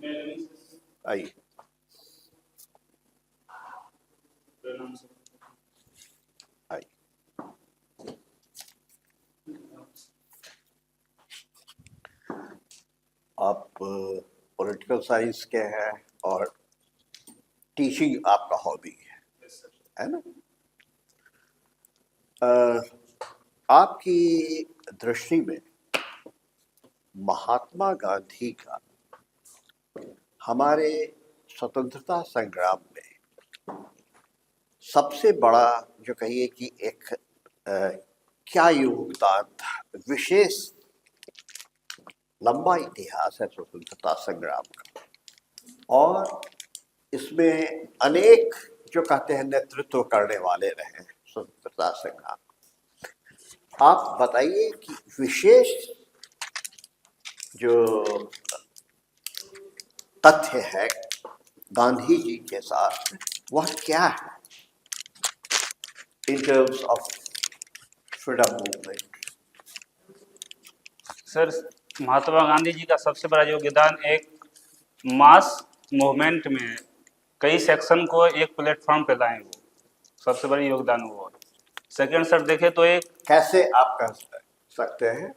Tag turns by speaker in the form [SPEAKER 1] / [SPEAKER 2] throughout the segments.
[SPEAKER 1] आइए। आइए। आप पॉलिटिकल साइंस के हैं और टीचिंग आपका हॉबी है ना? आपकी दृष्टि में महात्मा गांधी का हमारे स्वतंत्रता संग्राम में सबसे बड़ा जो कहिए कि एक क्या योगदान था? विशेष लंबा इतिहास है स्वतंत्रता संग्राम का और इसमें अनेक जो कहते हैं नेतृत्व करने वाले रहे स्वतंत्रता संग्राम। आप बताइए कि विशेष जो तथ्य है गांधी जी के साथ वह क्या है in terms of freedom movement?
[SPEAKER 2] Sir, Mahatma Gandhi ji का सबसे बड़ा योगदान एक मास मूवमेंट में कई सेक्शन को एक प्लेटफॉर्म पे लाए, वो सबसे बड़ी योगदान हुआ। सेकंड सर देखे तो एक
[SPEAKER 1] कैसे आप कह सकते हैं,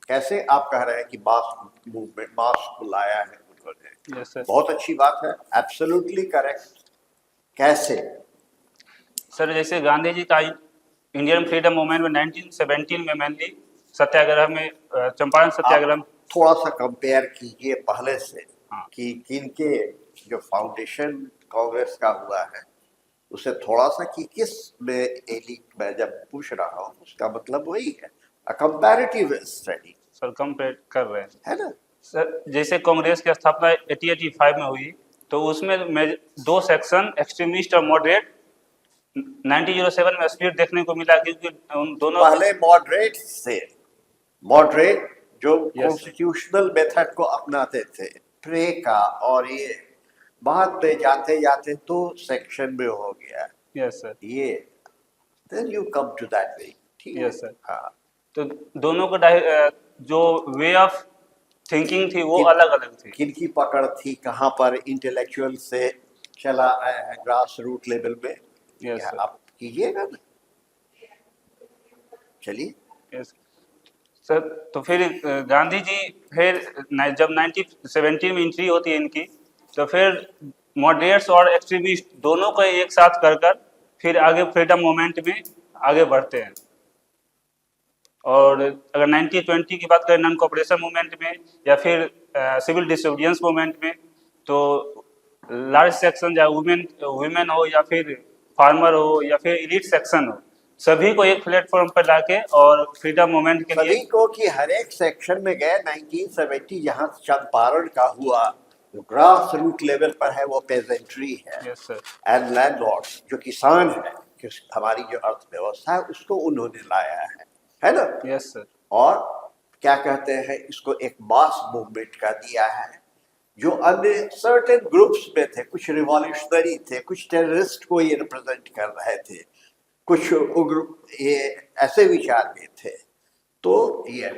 [SPEAKER 1] कैसे आप कह रहे हैं कि मास मूवमेंट मास को लाया है उन्होंने?
[SPEAKER 2] Yes sir.
[SPEAKER 1] बहुत अच्छी बात है, एब्सोल्युटली करेक्ट। कैसे?
[SPEAKER 2] सर जैसे गांधी जी का इंडियन फ्रीडम मूवमेंट में 1917 में मेनली सत्याग्रह में चंपारण सत्याग्रह।
[SPEAKER 1] थोड़ा सा कंपेयर कीजिए पहले से।
[SPEAKER 2] हाँ।
[SPEAKER 1] कि किनके जो फाउंडेशन कांग्रेस का हुआ है उसे थोड़ा सा कि किस में एलिट में जब पूछ रहा हूँ उसका मतलब वही है, अ कंपैरेटिव स्टडी।
[SPEAKER 2] सर कंपेयर कर रहे हैं,
[SPEAKER 1] है ना?
[SPEAKER 2] सर जैसे कांग्रेस की स्थापना 1885 में हुई तो उसमें दो सेक्शन एक्सट्रीमिस्ट और मॉडरेट 1907 में स्प्लिट देखने को मिला, क्योंकि उन दोनों
[SPEAKER 1] पहले मॉडरेट से मॉडरेट जो
[SPEAKER 2] Yes,
[SPEAKER 1] कॉन्स्टिट्यूशनल मेथड को अपनाते थे प्रे का, और ये बाद में जाते जाते तो सेक्शन में हो गया।
[SPEAKER 2] Yes sir.
[SPEAKER 1] ये then you come to that way। ठीक है?
[SPEAKER 2] Yes sir.
[SPEAKER 1] हाँ।
[SPEAKER 2] तो दोनों को जो वे ऑफ थिंकिंग थी वो अलग अलग थी।
[SPEAKER 1] किनकी पकड़ थी, कहाँ पर इंटेलेक्चुअल से चला आया है ग्रास रूट लेवल में?
[SPEAKER 2] Yes sir.
[SPEAKER 1] आप कीजिएगा ना, चलिए।
[SPEAKER 2] Yes sir. तो फिर गांधी जी फिर जब 1917 में एंट्री होती है इनकी, तो फिर मॉडरेट्स और एक्सट्रीमिस्ट दोनों को एक साथ कर फिर आगे फ्रीडम मूवमेंट में आगे बढ़ते हैं। और अगर 1920 की बात करें नॉन कोऑपरेशन मूवमेंट में या फिर सिविल डिसोबीडियंस मूवमेंट में, तो लार्ज सेक्शन या वुमेन हो या फिर फार्मर हो या फिर एलीट सेक्शन हो, सभी को एक प्लेटफॉर्म पर लाके और फ्रीडम मूवमेंट के लिए
[SPEAKER 1] सभी को कि हर एक सेक्शन में गए। 1970 जहाँ चंपारण का हुआ ग्रास रूट लेवल पर है, वो पेजेंट्री है।
[SPEAKER 2] Yes sir.
[SPEAKER 1] एंड लैंडलॉर्ड्स जो किसान है, हमारी जो अर्थव्यवस्था है उसको उन्होंने लाया है ना?
[SPEAKER 2] Yes sir.
[SPEAKER 1] और क्या कहते हैं इसको एक मास मूवमेंट का दिया है जो अन्य सर्टेन ग्रुप्स में थे, कुछ रिवॉल्यूशनरी थे, कुछ टेररिस्ट को ये रिप्रेजेंट कर रहे थे, कुछ उग्र ये ऐसे विचार में थे। तो ये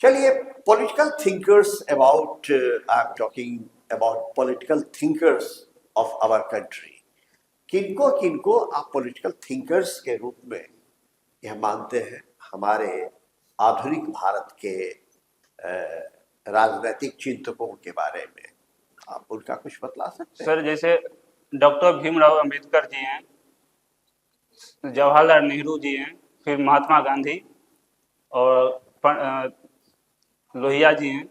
[SPEAKER 1] चलिए, political thinkers about I am talking about political thinkers of our country. किनको किनको आप पॉलिटिकल थिंकर्स के रूप में यह मानते हैं हमारे आधुनिक भारत के राजनीतिक चिंतकों के बारे में? आप उनका कुछ बतला सकते हैं?
[SPEAKER 2] सर जैसे डॉक्टर भीमराव अंबेडकर जी हैं, जवाहरलाल नेहरू जी हैं, फिर महात्मा गांधी और लोहिया जी हैं,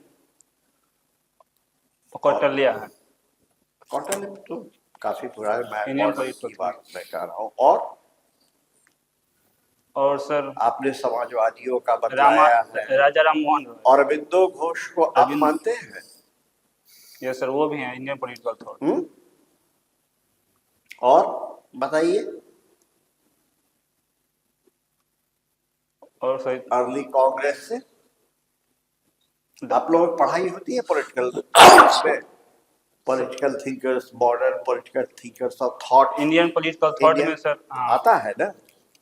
[SPEAKER 2] कौटिल्य है।
[SPEAKER 1] कौटिल्य तो काफी पुराने, मैं
[SPEAKER 2] इंडियन
[SPEAKER 1] मॉडर्न की
[SPEAKER 2] पॉलिटिक्स
[SPEAKER 1] बात मैं कर रहा हूँ। और
[SPEAKER 2] सर
[SPEAKER 1] आपने समाजवादियों का बताया है,
[SPEAKER 2] राजा राम मोहन रॉय,
[SPEAKER 1] अरविंदो घोष को आप मानते हैं?
[SPEAKER 2] यस सर, वो भी हैं इंडियन पॉलिटिकल थॉट।
[SPEAKER 1] और बताइए।
[SPEAKER 2] और सर
[SPEAKER 1] अर्ली कांग्रेस से आप लोगों की पढ़ाई होती है पॉलिटिकल में? Political thinkers, modern political thinkers of thought,
[SPEAKER 2] Indian political thought में सर
[SPEAKER 1] आता है ना?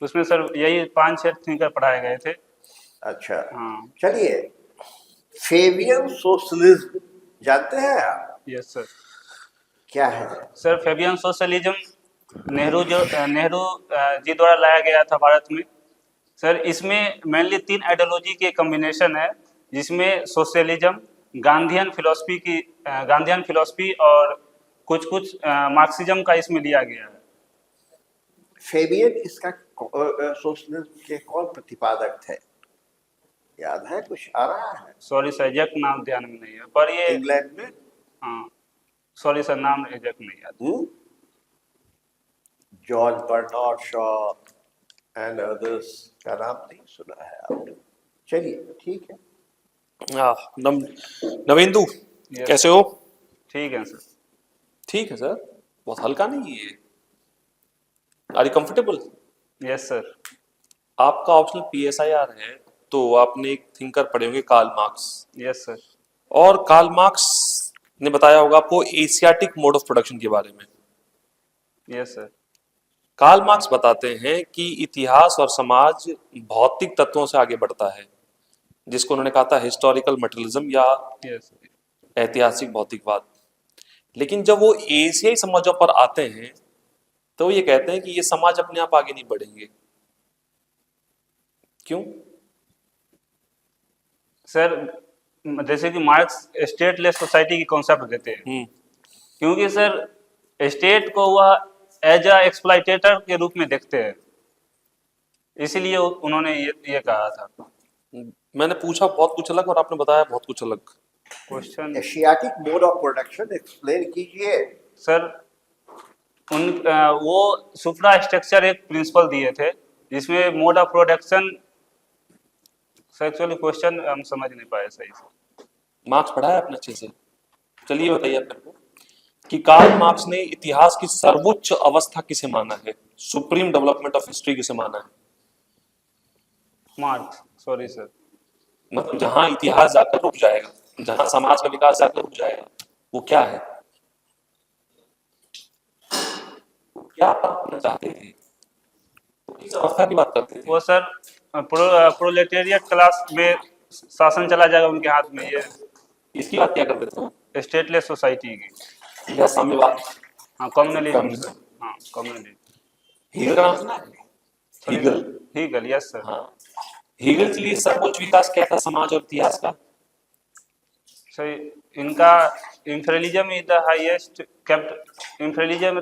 [SPEAKER 2] उसमें सर यही 5-6 थिंकर पढ़ाए गए थे।
[SPEAKER 1] अच्छा।
[SPEAKER 2] हाँ।
[SPEAKER 1] चलिए, फेबियन सोशलिज्म जानते हैं आप?
[SPEAKER 2] Yes sir.
[SPEAKER 1] क्या है?
[SPEAKER 2] Sir Fabian socialism Nehru ji द्वारा लाया गया था भारत में। सर इसमें मेनली 3 आइडियोलॉजी के कॉम्बिनेशन है, जिसमें सोशलिज्म, गांधीयन फिलोसफी और कुछ कुछ मार्क्सिज्म का इसमें लिया गया है।
[SPEAKER 1] फेबियन इसका सोशलिज्म के कौन प्रतिपादक थे? याद है? कुछ आ रहा है?
[SPEAKER 2] सॉरी सर, एग्जैक्ट नाम ध्यान में नहीं है, पर ये
[SPEAKER 1] इंग्लैंड में?
[SPEAKER 2] हाँ, सॉरी सर, नाम एग्जैक्ट नहीं याद।
[SPEAKER 1] George Bernard Shaw and others का नाम नहीं सुना है आपने? चलिए ठीक है।
[SPEAKER 3] नवेंदु,
[SPEAKER 2] Yes.
[SPEAKER 3] कैसे हो?
[SPEAKER 2] ठीक है सर।
[SPEAKER 3] ठीक है सर, बहुत हल्का नहीं है। Are you comfortable?
[SPEAKER 2] Yes sir.
[SPEAKER 3] आपका ऑप्शनल PSIR है, तो आपने एक थिंकर पढ़े होंगे, कार्ल मार्क्स।
[SPEAKER 2] Yes sir.
[SPEAKER 3] और कार्ल मार्क्स ने बताया होगा आपको एशियाटिक मोड ऑफ प्रोडक्शन के बारे में।
[SPEAKER 2] Yes sir.
[SPEAKER 3] कार्ल मार्क्स बताते हैं कि इतिहास और समाज भौतिक तत्वों से आगे बढ़ता है, जिसको उन्होंने कहा था हिस्टोरिकल मटेरियलिज्म या
[SPEAKER 2] यस।
[SPEAKER 3] ऐतिहासिक भौतिकवाद। लेकिन जब वो एशियाई समाजों पर आते हैं तो ये कहते हैं कि ये समाज अपने आप आगे नहीं बढ़ेंगे। क्यों?
[SPEAKER 2] सर जैसे कि मार्क्स स्टेटलेस सोसाइटी की कॉन्सेप्ट देते हैं, क्योंकि सर स्टेट को वह एज अ एक्सप्लॉइटेटर के रूप में देखते हैं, इसीलिए उन्होंने ये कहा था।
[SPEAKER 3] मैंने पूछा बहुत कुछ अलग और आपने बताया बहुत कुछ अलग।
[SPEAKER 2] Question
[SPEAKER 1] Asiatic mode of production explain कीजिए।
[SPEAKER 2] सर वो सुप्रा स्ट्रक्चर एक प्रिंसिपल दिए थे, जिसमें mode of production, actually question हम समझ नहीं पाए सही से।
[SPEAKER 3] मार्क्स पढ़ा है आपने अच्छे से? चलिए बताइए आप मेरे को कि कार्ल मार्क्स ने इतिहास की सर्वोच्च अवस्था किसे माना है, सुप्रीम डेवलपमेंट ऑफ हिस्ट्री किसे माना है?
[SPEAKER 2] Marks, sorry sir.
[SPEAKER 3] मतलब जहां इतिहास जाकर रुक जाएगा, जहां समाज का विकास जाकर रुक जाएगा, वो क्या है? क्या आप चाहते थे? किस अवस्था की बात करते थे?
[SPEAKER 2] वो सर प्रोलेटेरिएट क्लास में शासन चला जाएगा उनके हाथ में, ये
[SPEAKER 3] इसकी बात क्या करते थे?
[SPEAKER 2] स्टेटलेस सोसाइटी की।
[SPEAKER 3] या साम्यवाद?
[SPEAKER 2] हाँ, कम्युनलिज्म।
[SPEAKER 3] कम्युनिज्म।
[SPEAKER 2] हाँ, कम्युनलिज्म।
[SPEAKER 3] हीगल का नाम सुना है? हीगल।
[SPEAKER 2] Hegel, yes sir.
[SPEAKER 3] हाँ, हीगल के लिए सर्वोच्च विकास क्या था समाज और इतिहास का?
[SPEAKER 2] सही, इनका imperialism is the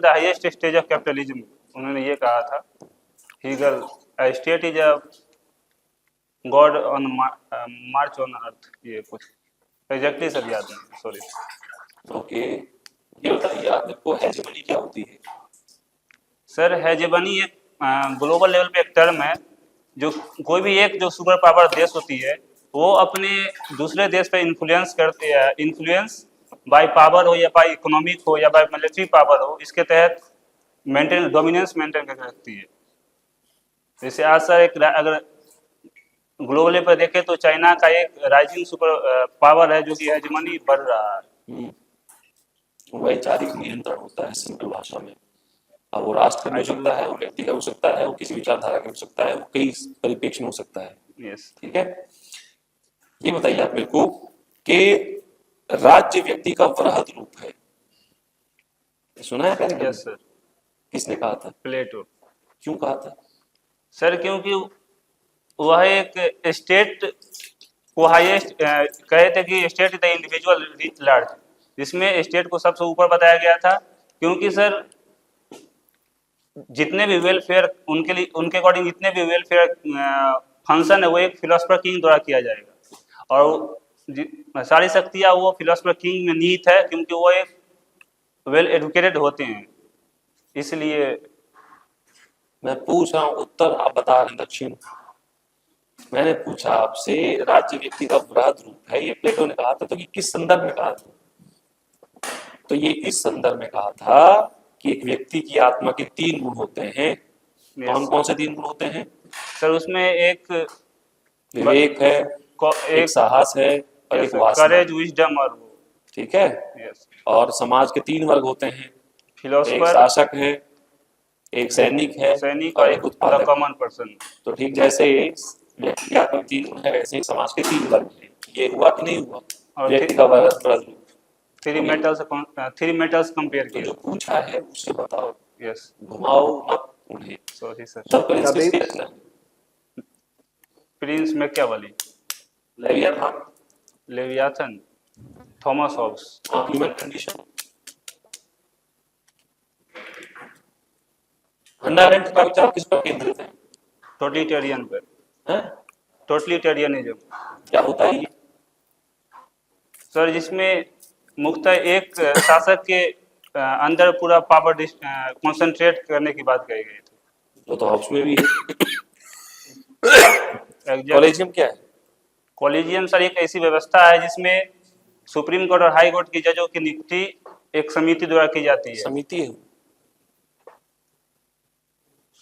[SPEAKER 2] highest stage of capitalism, उन्होंने ये कहा था Hegel. State is a god on march on earth, ये कुछ एग्जैक्टली सर याद नहीं, सॉरी।
[SPEAKER 3] ओके, ये बताइए आपको हेजेमनी क्या होती है?
[SPEAKER 2] सर हेजेमनी एक ग्लोबल लेवल पे एक टर्म है, जो कोई भी एक जो सुपर पावर देश होती है, वो अपने दूसरे देश पे इन्फ्लुएंस करती है, इन्फ्लुएंस बाय पावर हो या बाय इकोनॉमिक हो या बाय मिलिट्री पावर हो, इसके तहत डोमिनेंस मेंटेन कर रखती है। जैसे आज सर एक अगर ग्लोबल लेवल पर देखें तो चाइना का एक राइजिंग सुपर पावर है, जो कि हेजेमनी बढ़ रहा है।
[SPEAKER 3] वैचारिक नियंत्रण होता है सिंपल भाषा में। अब वो राष्ट्र का हो सकता है, वो व्यक्ति का हो सकता है, वो किसी विचारधारा का हो सकता है, वो कई परिप्रेक्ष्य में हो सकता है।
[SPEAKER 2] यस।
[SPEAKER 3] ठीक है, ये बताइए आप मेरे को कि राज्य व्यक्ति का वृहद रूप है, सुना है पहले?
[SPEAKER 2] Yes sir.
[SPEAKER 3] किसने कहा था?
[SPEAKER 2] प्लेटो।
[SPEAKER 3] क्यों कहा था?
[SPEAKER 2] सर क्योंकि वह एक स्टेट को हाईएस्ट कहे थे कि state is the individual rich large, जिसमें स्टेट को सबसे ऊपर बताया गया था, क्योंकि सर जितने भी वेलफेयर उनके लिए, उनके अकॉर्डिंग जितने भी वेलफेयर फंक्शन है, वो एक फिलोसफर किंग द्वारा किया जाएगा, और सारी शक्तियाँ वो फिलोसफर किंग में निहित है, क्योंकि वो एक वेल एजुकेटेड होते हैं, इसलिए।
[SPEAKER 3] मैं पूछ रहा हूँ उत्तर, आप बता रहे हैं दक्षिण। मैंने पूछा आपसे राज्य व्यक्ति का वृहद रूप है, ये प्लेटो ने कहा था, तो कि किस संदर्भ में कहा था? तो ये इस संदर्भ में कहा था कि एक व्यक्ति की आत्मा के 3 गुण होते हैं। कौन कौन से 3 गुण होते हैं?
[SPEAKER 2] सर उसमें एक
[SPEAKER 3] विवेक है, एक साहस है और एक वासना।
[SPEAKER 2] करेज, विजडम और वो।
[SPEAKER 3] ठीक है।
[SPEAKER 2] यस।
[SPEAKER 3] और समाज के 3 वर्ग होते हैं, एक
[SPEAKER 2] फिलोसफर,
[SPEAKER 3] शासक है, एक सैनिक है,
[SPEAKER 2] सैनिक
[SPEAKER 3] और
[SPEAKER 2] और
[SPEAKER 3] एक उत्पादक।
[SPEAKER 2] Common person.
[SPEAKER 3] तो ठीक जैसे व्यक्ति के आत्मा के 3 गुण है, वैसे ही समाज के 3 वर्ग हैं। ये हुआ कि नहीं हुआ?
[SPEAKER 2] और
[SPEAKER 3] व्यक्ति का वृहद रूप,
[SPEAKER 2] थ्री मेटल्स कंपेयर
[SPEAKER 3] तो जो
[SPEAKER 2] किए।
[SPEAKER 3] पूछा है उसे बताओ,
[SPEAKER 2] यस,
[SPEAKER 3] घुमाओ मत उन्हें।
[SPEAKER 2] Sorry sir.
[SPEAKER 3] तब प्रिंस
[SPEAKER 1] कभी
[SPEAKER 3] किसकी रचना है?
[SPEAKER 2] Prince Machiavelli.
[SPEAKER 3] Leviathan.
[SPEAKER 2] Leviathan, Thomas Hobbes.
[SPEAKER 3] Human Condition. Hannah Arendt का विचार किस पर केंद्रित है?
[SPEAKER 2] टोटलिटेरियन पर,
[SPEAKER 3] हैं?
[SPEAKER 2] टोटलिटेरियनिज्म।
[SPEAKER 3] क्या होता है ये?
[SPEAKER 2] सर जिसमें मुख्यतः एक शासक के अंदर पूरा पावर कंसंट्रेट करने की बात कही गई थी।
[SPEAKER 3] वो तो हाउस में भी है।
[SPEAKER 2] एग्जैक्ट।
[SPEAKER 3] कॉलेजियम क्या है?
[SPEAKER 2] कॉलेजियम सर एक ऐसी व्यवस्था है जिसमें सुप्रीम कोर्ट और हाई कोर्ट की जजों की नियुक्ति एक समिति द्वारा की जाती है।
[SPEAKER 3] समिति है।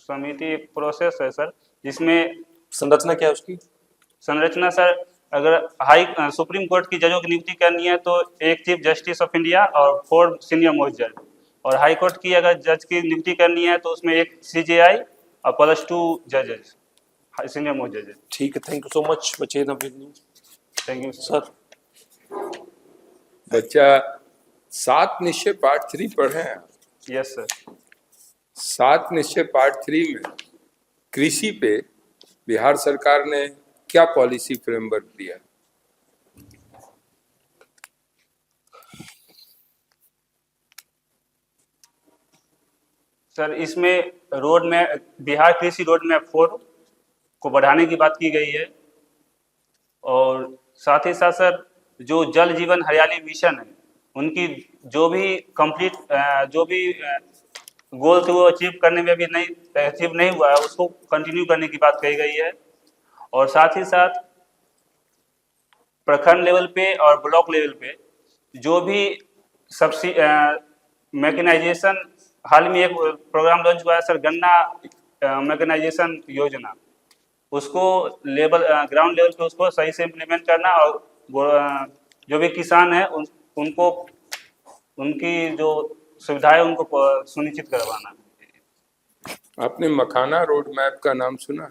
[SPEAKER 2] समिति एक प्रोसेस है सर जिसमें
[SPEAKER 3] संरचना क्या है उसकी?
[SPEAKER 2] संरचना सर, अगर सुप्रीम कोर्ट की जजों की नियुक्ति करनी है तो एक चीफ जस्टिस ऑफ इंडिया और 4 सीनियर मोस्ट जज, और हाई कोर्ट की अगर जज की नियुक्ति करनी है तो उसमें एक सीजेआई और +2 जजेस, सीनियर मोस्ट जजेस।
[SPEAKER 3] ठीक है, थैंक यू सो मच बच्चे।
[SPEAKER 2] Thank you
[SPEAKER 3] sir.
[SPEAKER 4] बच्चा 7 निश्चय पार्ट 3 पढ़े हैं।
[SPEAKER 2] Yes sir.
[SPEAKER 4] 7 निश्चय पार्ट 3 में कृषि पे बिहार सरकार ने क्या पॉलिसी फ्रेमवर्क दिया?
[SPEAKER 2] सर इसमें रोड मैप, बिहार कृषि रोड मैप 4 को बढ़ाने की बात की गई है, और साथ ही साथ सर जो जल जीवन हरियाली मिशन है उनकी जो भी कंप्लीट जो भी गोल थे वो अचीव करने में भी अचीव नहीं हुआ है, उसको कंटिन्यू करने की बात कही गई है। और साथ ही साथ प्रखंड लेवल पे और ब्लॉक लेवल पे जो भी मैकेनाइजेशन, हाल में एक प्रोग्राम लॉन्च हुआ है सर, गन्ना मैकेनाइजेशन योजना, उसको ग्राउंड लेवल पे उसको सही से इम्प्लीमेंट करना, और जो भी किसान है उनको उनकी जो सुविधाएं उनको सुनिश्चित करवाना।
[SPEAKER 4] आपने मखाना रोड मैप का नाम सुना?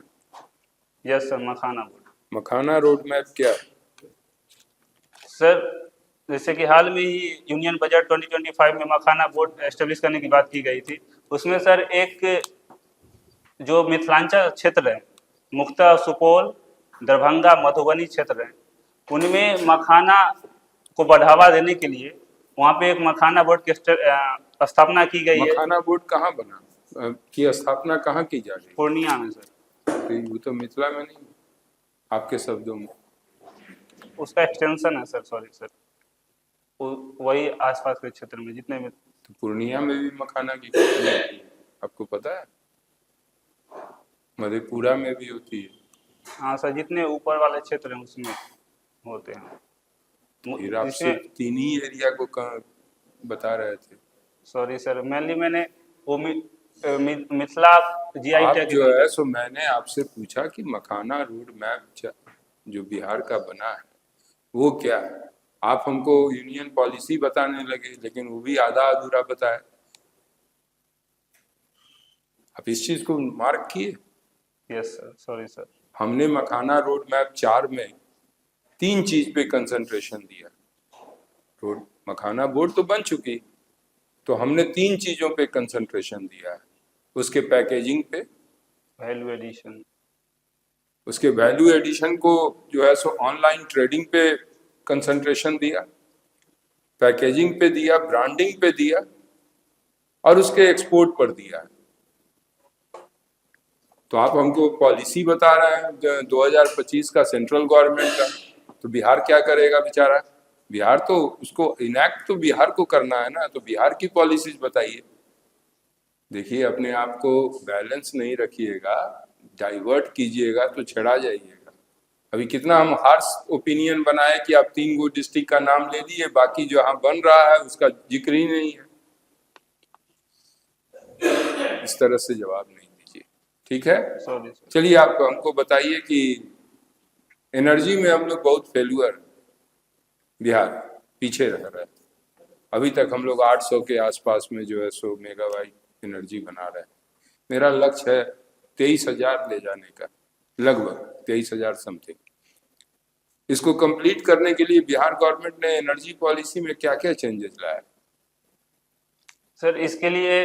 [SPEAKER 2] यस सर, मखाना बोर्ड।
[SPEAKER 4] मखाना रोड मैप क्या है?
[SPEAKER 2] सर जैसे कि हाल में ही यूनियन बजट 2025 में मखाना बोर्ड एस्टेब्लिश करने की बात की गई थी, उसमें सर एक जो मिथिलांचल क्षेत्र है, मुख्यतः सुपौल, दरभंगा, मधुबनी क्षेत्र है, उनमें मखाना को बढ़ावा देने के लिए वहाँ पे एक मखाना बोर्ड की स्थापना की गई है।
[SPEAKER 4] मखाना बोर्ड कहाँ बना, की स्थापना कहाँ की जा रही है?
[SPEAKER 2] पूर्णिया में सर।
[SPEAKER 4] तो वो तो मिथिला में नहीं, आपके शब्दों में।
[SPEAKER 2] उसका एक्सटेंशन है सर, सॉरी सर, वही आसपास के क्षेत्र में जितने में।
[SPEAKER 4] तो पूर्णिया में भी मखाना की खेती होती है, आपको पता है? मधेपुरा में भी होती है।
[SPEAKER 2] हाँ सर, जितने ऊपर वाले क्षेत्र हैं उसमें होते हैं।
[SPEAKER 4] फिर आप सिर्फ 3 ही एरिया को बता रहे थे।
[SPEAKER 2] सॉरी सर, मेनली मैंने वो मिथिला जीआई
[SPEAKER 4] आप
[SPEAKER 2] टैग
[SPEAKER 4] जो है सो मैंने आपसे पूछा कि मखाना रोड मैप जो बिहार का बना है वो क्या है। आप हमको यूनियन पॉलिसी बताने लगे, लेकिन वो भी आधा अधूरा बताए। आप इस चीज को मार्क किए?
[SPEAKER 2] Yes sir, sorry sir.
[SPEAKER 4] हमने मखाना रोड मैप 4 में 3 चीज पे कंसंट्रेशन दिया। रोड मखाना बोर्ड तो बन चुकी, तो हमने 3 चीजों पे कंसंट्रेशन दिया है। उसके पैकेजिंग पे,
[SPEAKER 2] वैल्यू एडिशन,
[SPEAKER 4] उसके वैल्यू एडिशन को जो है सो ऑनलाइन ट्रेडिंग पे कंसंट्रेशन दिया, पैकेजिंग पे दिया, ब्रांडिंग पे दिया, और उसके एक्सपोर्ट पर दिया। तो आप हमको पॉलिसी बता रहे हैं 2025 का सेंट्रल गवर्नमेंट का, तो बिहार क्या करेगा बेचारा? बिहार तो उसको इनैक्ट तो बिहार को करना है ना, तो बिहार की पॉलिसीज बताइए। देखिए, अपने आप को बैलेंस नहीं रखिएगा, डाइवर्ट कीजिएगा तो छेड़ा जाइएगा। अभी कितना हम हार्श ओपिनियन बनाए कि आप 3 गो डिस्ट्रिक्ट का नाम ले लिए, बाकी जो यहाँ बन रहा है उसका जिक्र ही नहीं है। इस तरह से जवाब नहीं दीजिए, ठीक है?
[SPEAKER 2] Sorry sir.
[SPEAKER 4] चलिए, आप हमको बताइए कि एनर्जी में हम लोग बहुत फेल्यूअर, बिहार पीछे रह रहा है। अभी तक हम लोग 800 के आसपास में जो है सो मेगावाट एनर्जी बना रहे हैं। मेरा लक्ष्य है 23,000 ले जाने का, लगभग 23,000 समथिंग। इसको कंप्लीट करने के लिए बिहार गवर्नमेंट ने एनर्जी पॉलिसी में क्या क्या चेंजेस लाया?
[SPEAKER 2] सर इसके लिए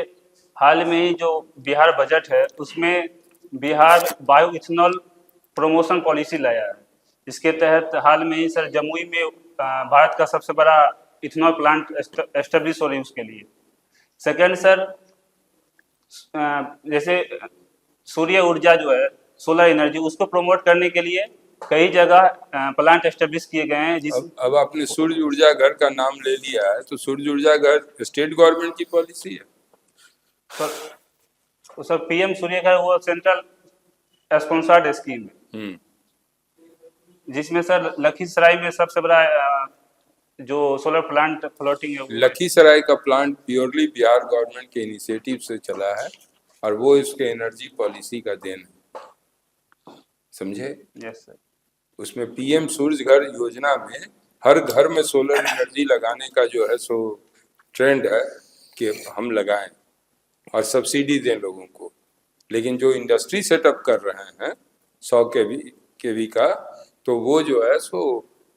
[SPEAKER 2] हाल में ही जो बिहार बजट है उसमें Bihar bio ethanol promotion policy लाया है। इसके तहत हाल में ही सर जमुई में भारत का सबसे बड़ा इथेनॉल प्लांट एस्टेब्लिश हो रही है उसके लिए। सेकंड सर जैसे सूर्य ऊर्जा जो है सोलर एनर्जी उसको प्रमोट करने के लिए कई जगह प्लांट एस्टेब्लिश किए गए हैं
[SPEAKER 4] अब आपने सूर्य ऊर्जा घर का नाम ले लिया है, तो सूर्य ऊर्जा घर स्टेट गवर्नमेंट की पॉलिसी है?
[SPEAKER 2] सर पीएम सूर्य घर वो सेंट्रल स्पॉन्सर्ड स्कीम है जिसमें सर लखीसराय में सबसे बड़ा जो सोलर प्लांट फ्लोटिंग है वो
[SPEAKER 4] लखीसराय का प्लांट प्योरली बिहार गवर्नमेंट के इनिशिएटिव से चला है और वो इसके एनर्जी पॉलिसी का देन है, समझे?
[SPEAKER 2] Yes sir.
[SPEAKER 4] उसमें पीएम सूर्य घर योजना में हर घर में सोलर एनर्जी लगाने का जो है सो ट्रेंड है कि हम लगाएं और सब्सिडी दें लोगों को। लेकिन जो इंडस्ट्री सेटअप कर रहे हैं 100 केवी का, तो वो जो है सो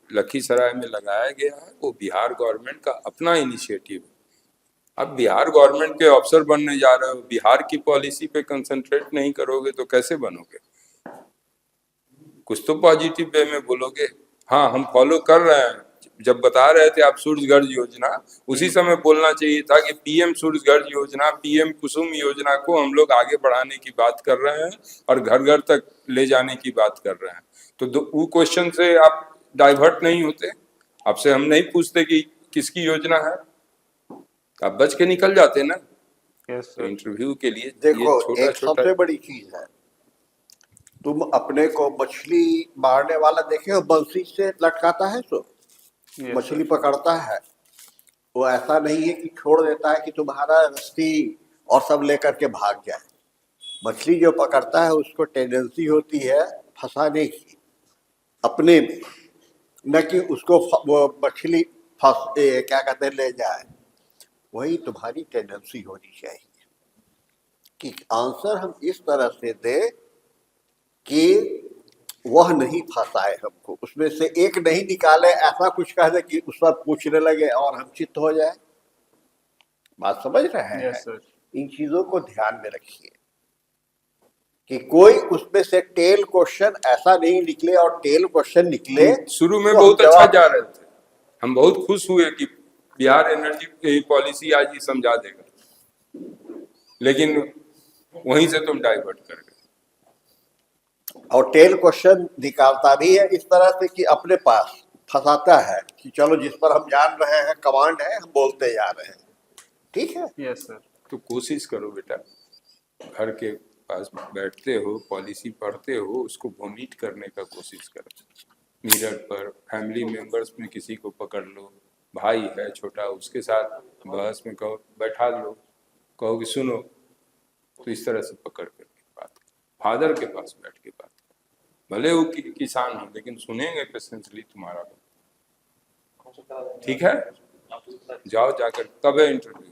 [SPEAKER 4] लखीसराय में लगाया गया है, वो बिहार गवर्नमेंट का अपना इनिशिएटिव है। अब बिहार गवर्नमेंट के अफसर बनने जा रहे हो, बिहार की पॉलिसी पे कंसंट्रेट नहीं करोगे तो कैसे बनोगे? कुछ तो पॉजिटिव वे में बोलोगे, हाँ हम फॉलो कर रहे हैं। जब बता रहे थे आप सूर्यघर योजना, उसी समय बोलना चाहिए था कि पीएम सूर्यघर योजना, पीएम कुसुम योजना को हम लोग आगे बढ़ाने की बात कर रहे हैं और घर घर तक ले जाने की बात कर रहे हैं। तो वो क्वेश्चन से आप डाइवर्ट नहीं होते, आपसे हम नहीं पूछते कि किसकी योजना है, आप बच के निकल जाते ना।
[SPEAKER 2] यस
[SPEAKER 4] तो इंटरव्यू के लिए
[SPEAKER 1] देखो,
[SPEAKER 4] छोटा
[SPEAKER 1] एक सबसे बड़ी चीज है, तुम अपने को मछली मारने वाला देखे हो, बंसी से लटकाता है तो मछली पकड़ता है, वो ऐसा नहीं है कि छोड़ देता है कि तुम्हारा रस्सी और सब लेकर के भाग जाए। मछली जो पकड़ता है उसको टेंडेंसी होती है फंसाने की अपने में, न कि उसको वो मछली क्या कहते हैं ले जाए। वही तुम्हारी टेंडेंसी होनी चाहिए कि आंसर हम इस तरह से दे कि वह नहीं फंसाए हमको, उसमें से एक नहीं निकाले, ऐसा कुछ कह दे कि उस पर पूछने लगे और हम चित्त हो जाए। बात समझ रहे हैं?
[SPEAKER 2] Yes sir.
[SPEAKER 1] इन चीजों को ध्यान में रखिए कि कोई उसमें से टेल क्वेश्चन ऐसा नहीं निकले, और टेल क्वेश्चन निकले
[SPEAKER 4] शुरू में
[SPEAKER 1] तो
[SPEAKER 4] बहुत
[SPEAKER 1] हम
[SPEAKER 4] अच्छा
[SPEAKER 1] जवाब
[SPEAKER 4] जा रहे थे, हम बहुत खुश हुए कि बिहार एनर्जी पॉलिसी आज ही समझा देगा, लेकिन वहीं से तुम डाइवर्ट कर गए।
[SPEAKER 1] और टेल क्वेश्चन निकालता भी है इस तरह से कि अपने पास फंसाता है कि चलो जिस पर हम जान रहे हैं, कमांड है, हम बोलते जा रहे हैं। ठीक है?
[SPEAKER 2] Yes sir.
[SPEAKER 4] तो कोशिश करो बेटा, घर के पास बैठते हो, पॉलिसी पढ़ते हो, उसको वोमिट करने का कोशिश करो। मिरर पर फैमिली मेंबर्स में किसी को पकड़ लो, भाई है छोटा, उसके साथ बहस में कहो, बैठा लो, कहो कि सुनो, तो इस तरह से पकड़ करके बात करो। फादर के पास बैठ के बात करो, भले वो किसान हो लेकिन सुनेंगे पेशेंसली तुम्हारा बात। ठीक है? जाओ जाकर, कब है इंटरव्यू?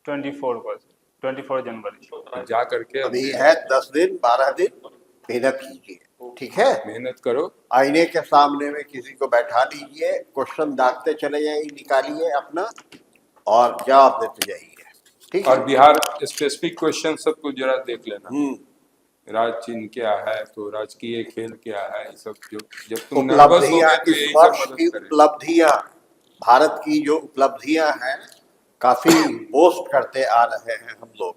[SPEAKER 2] 24 जनवरी।
[SPEAKER 4] जा करके
[SPEAKER 1] अभी है 10 दिन 12 दिन, मेहनत कीजिए। ठीक है?
[SPEAKER 4] मेहनत करो।
[SPEAKER 1] आईने के सामने में किसी को बैठा लीजिए, क्वेश्चन दागते चले जाइए, निकालिए अपना और जवाब देते जाइए। ठीक
[SPEAKER 4] और
[SPEAKER 1] है?
[SPEAKER 4] बिहार स्पेसिफिक क्वेश्चन सबको जरा देख लेना। राज चिन्ह क्या है, तो राजकीय खेल क्या है, ये सब जो जब तुम नर्वस हो
[SPEAKER 1] उपलब्धियां,
[SPEAKER 4] गए तो
[SPEAKER 1] इस
[SPEAKER 4] यही सब
[SPEAKER 1] वर्ष
[SPEAKER 4] मदद
[SPEAKER 1] की
[SPEAKER 4] करेगा।
[SPEAKER 1] उपलब्धियां, भारत की जो उपलब्धियां हैं, काफी बोस्ट करते आ रहे हैं हम लोग,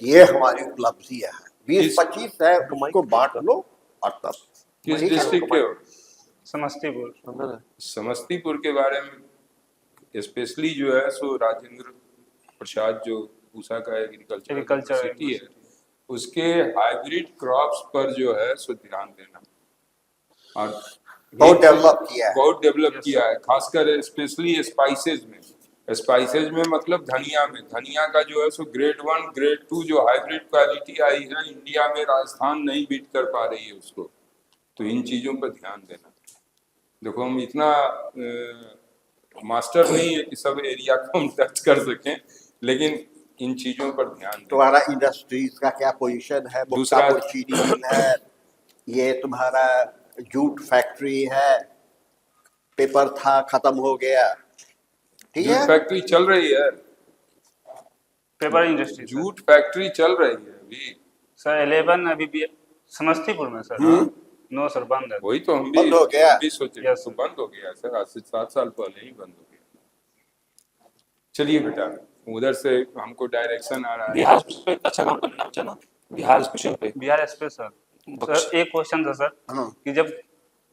[SPEAKER 1] ये हमारी उपलब्धियां हैं। 20-25 है, उसको बांट लो और तब।
[SPEAKER 4] किस
[SPEAKER 1] ठीक है?
[SPEAKER 4] डिस्ट्रिक्ट के हो?
[SPEAKER 2] समस्तीपुर।
[SPEAKER 4] समस्तीपुर के बारे में स्पेशली जो है सो राजेंद्र प्रसाद जो पूसा का एग्रीकल्चर यूनिवर्सिटी है, उसके हाइब्रिड क्रॉप्स पर जो है सो ध्यान देना। और
[SPEAKER 1] बहुत डेवलप किया है,
[SPEAKER 4] खासकर स्पेशली स्पाइसेज में मतलब धनिया में, धनिया का जो है सो ग्रेड 1 ग्रेड 2 जो हाइब्रिड क्वालिटी आई है, इंडिया में राजस्थान नहीं बीट कर पा रही है उसको। तो इन चीजों पर ध्यान देना। देखो हम इतना मास्टर नहीं है कि सब एरिया को हम टच कर सकें, लेकिन इन चीजों पर ध्यान दें।
[SPEAKER 1] तुम्हारा इंडस्ट्रीज का क्या पोजीशन है,
[SPEAKER 4] दूसरा
[SPEAKER 1] चीनी मिल है, ये तुम्हारा जूट फैक्ट्री है, पेपर था खत्म हो गया, ठीक
[SPEAKER 4] जूट
[SPEAKER 1] है।
[SPEAKER 4] फैक्ट्री चल रही है,
[SPEAKER 2] पेपर इंडस्ट्री
[SPEAKER 4] जूट फैक्ट्री चल रही है अभी।
[SPEAKER 2] सर 11 अभी भी समस्तीपुर में सर। नो सर बंद है।
[SPEAKER 4] वही तो हम
[SPEAKER 1] बंद हो गया।
[SPEAKER 4] भी सोचे
[SPEAKER 2] Yes,
[SPEAKER 4] तो बंद हो गया सर, आज से 7 साल पहले ही बंद हो गया। चलिए बेटा, उधर से हमको डायरेक्शन आ रहा है।
[SPEAKER 3] बिहार स्पेशल पे अच्छा काम करना बच्चा ना, बिहार स्पेशल पे।
[SPEAKER 2] बिहार स्पेशल सर, एक क्वेश्चन था सर
[SPEAKER 1] हाँ।
[SPEAKER 2] कि जब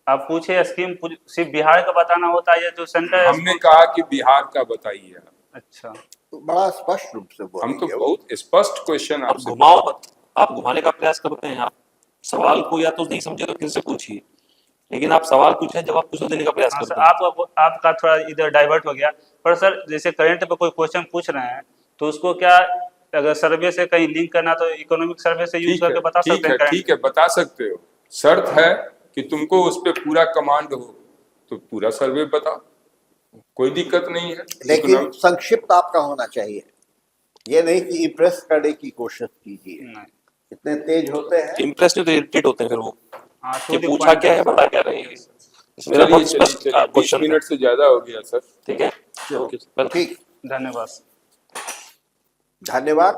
[SPEAKER 2] आप पूछे स्कीम सिर्फ बिहार का बताना होता है या जो सेंटर
[SPEAKER 4] हमने कहा कि बिहार का बताइए आप।
[SPEAKER 2] अच्छा
[SPEAKER 1] तो बड़ा स्पष्ट रूप से
[SPEAKER 4] हम तो
[SPEAKER 1] बोलेंगे वो।
[SPEAKER 4] बहुत स्पष्ट क्वेश्चन
[SPEAKER 3] आप
[SPEAKER 4] आपसे
[SPEAKER 3] घुमाओ मत, आप घुमाने का प्रयास करते हैं। आप सवाल को या तो नहीं समझे तो फिर से पूछिए, लेकिन आप सवाल पूछे जवाब कुछ देने का प्रयास
[SPEAKER 2] हाँ सर,
[SPEAKER 3] करते हैं।
[SPEAKER 2] आपका थोड़ा इधर डाइवर्ट हो गया। पर सर जैसे करंट पे कोई क्वेश्चन पूछ रहे हैं तो उसको क्या अगर सर्वे से कहीं लिंक करना तो इकोनॉमिक सर्वे से यूज
[SPEAKER 4] ठीक
[SPEAKER 2] करके
[SPEAKER 4] है,
[SPEAKER 2] बता
[SPEAKER 4] ठीक
[SPEAKER 2] सकते
[SPEAKER 4] है,
[SPEAKER 2] हैं
[SPEAKER 4] ठीक है, बता सकते हो। शर्त है कि तुमको उस पे पूरा कमांड हो, तो पूरा सर्वे बताओ, कोई दिक्कत नहीं है।
[SPEAKER 1] लेकिन संक्षिप्त आपका होना चाहिए, ये नहीं कि इम्प्रेस करने की कोशिश कीजिए।
[SPEAKER 2] नहीं।
[SPEAKER 1] इतने तेज होते हैं।
[SPEAKER 3] इम्प्रेस नहीं तो इरिटेट होते हैं फिर वो,
[SPEAKER 2] हाँ,
[SPEAKER 3] ये
[SPEAKER 2] to the
[SPEAKER 3] पूछा
[SPEAKER 2] point
[SPEAKER 3] क्या है
[SPEAKER 2] है।
[SPEAKER 3] बता क्या रहे हैं। मेरा
[SPEAKER 4] चलिए
[SPEAKER 3] बहुत
[SPEAKER 4] चलिए
[SPEAKER 3] स्पष्ट
[SPEAKER 4] चलिए, 20
[SPEAKER 3] क्वेश्चन था।
[SPEAKER 4] मिनट से ज्यादा हो गया सर।
[SPEAKER 3] ठीक है, ओके, वेलकम।
[SPEAKER 1] ठीक,
[SPEAKER 2] धन्यवाद।
[SPEAKER 1] धन्यवाद।